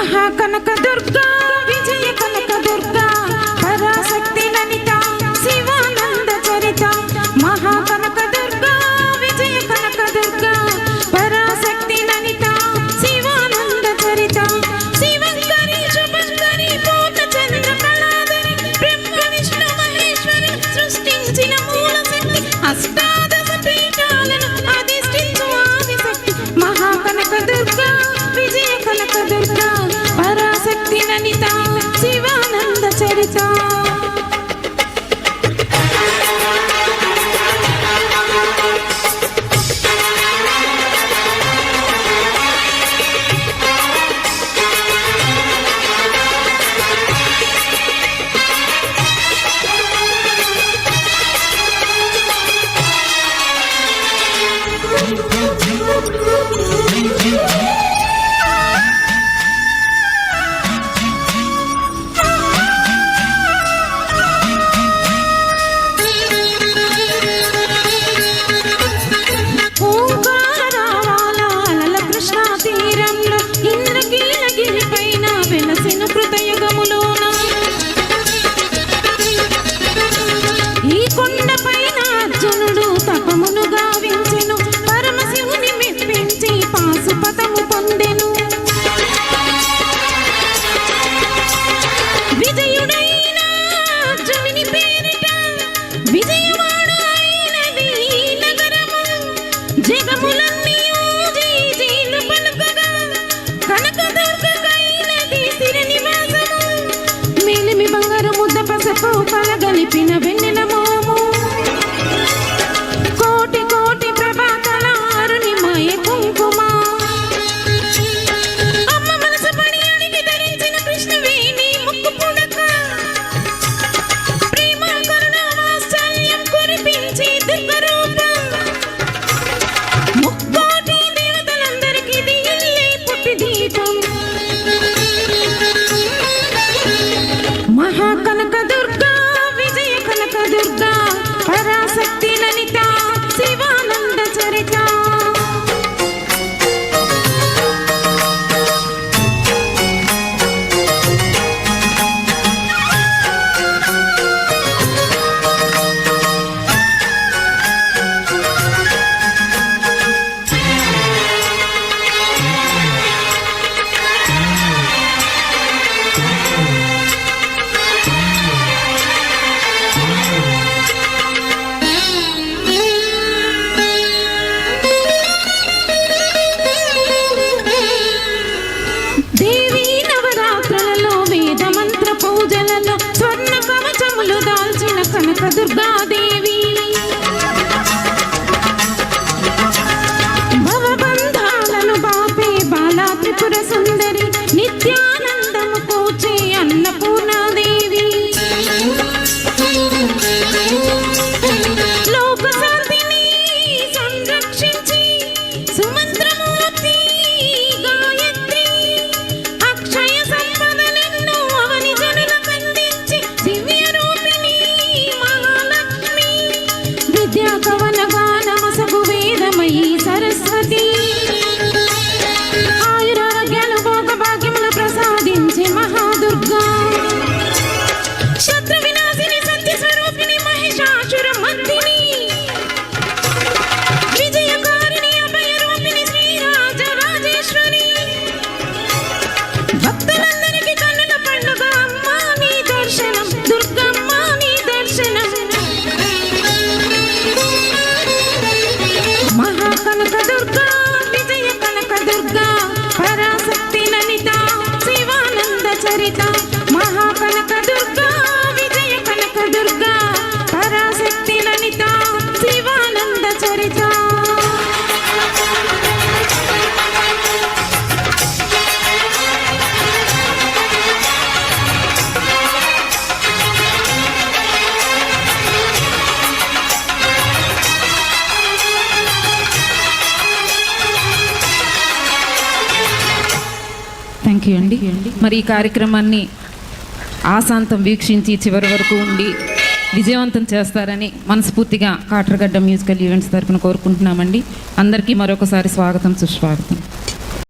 మహాకనక దుర్గా విజయ కనక దుర్గా పరాశక్తి లలిత శివానంద చరిత మహాకనక దుర్గా విజయ కనక దుర్గా పరాశక్తి లలిత శివానంద చరిత శివంకరి శుభంకరి పూర్ణ చంద్ర కళాధరి బ్రహ్మ విష్ణు మహేశ్వరి సృష్టించిన మూల శక్తి అష్టాదశ పీఠాలను అధిష్ఠించు ఆదిశక్తి మహాకనక దుర్గా విజయ కనక దుర్గా పరాశక్తి లలిత శివానంద చరిత కలగలిపిన వెన్నెల మోము కోటి కోటి ప్రభాతల అరుణిమయ కుంకుమ అమ్మ మనసు పడి అడిగి ధరించిన కృష్ణవేణి ముక్కు పుడక ప్రేమ కరుణ వాత్సల్యం కురిపించి దుర్గరూపం ముక్కోటి దేవతలందరికీ దిగిల్లే పుట్టి దీపం మహాకనక దుర్గా విజయ కనక దుర్గా పరాశక్తి లలిత శివానంద చరిత పూజలలో స్వర్ణ కవచములు దాల్చిన కనక దుర్గాదేవి భవబంధాలను బాపే బాలా త్రిపుర సుందరి నిత్యానందము కూర్చే అన్నపూర్ణాదేవి లోక శాంతిని సంరక్షించి సుమంత్రమూర్తి గాయత్రి అక్షయ సంపదలెన్నో అవని జనులకందించి దివ్య రూపిణి మహాలక్ష్మి విద్యా కవన గానమసగు వేదమయీ సరస్వతి ఆయురారోగ్యాలు భోగ భాగ్యములు ప్రసాదించే మహాదుర్గా శత్రు వినాశిని సత్య స్వరూపిణి మహిషాసుర మర్దిని విజయకారిణి అభయ రూపిణి శ్రీరాజ రాజేశ్వరి భక్తులందరికీ కన్నుల పండుగ అమ్మా నీ దర్శనం దుర్గమ్మ నీ దర్శనం మహాకనక దుర్గా విజయ కనక దుర్గా పరాశక్తి లలిత శివానంద చరిత మహాకనక దుర్గా విజయ కనక దుర్గా పరాశక్తి లలిత శివానంద చరిత థ్యాంక్ యూ అండి. మరి ఈ కార్యక్రమాన్ని ఆశాంతం వీక్షించి చివరి వరకు ఉండి విజయవంతం చేస్తారని మనస్ఫూర్తిగా కాట్రగడ్డ మ్యూజికల్ ఈవెంట్స్ తరఫున కోరుకుంటున్నామండి. అందరికీ మరొకసారి స్వాగతం సుస్వాగతం.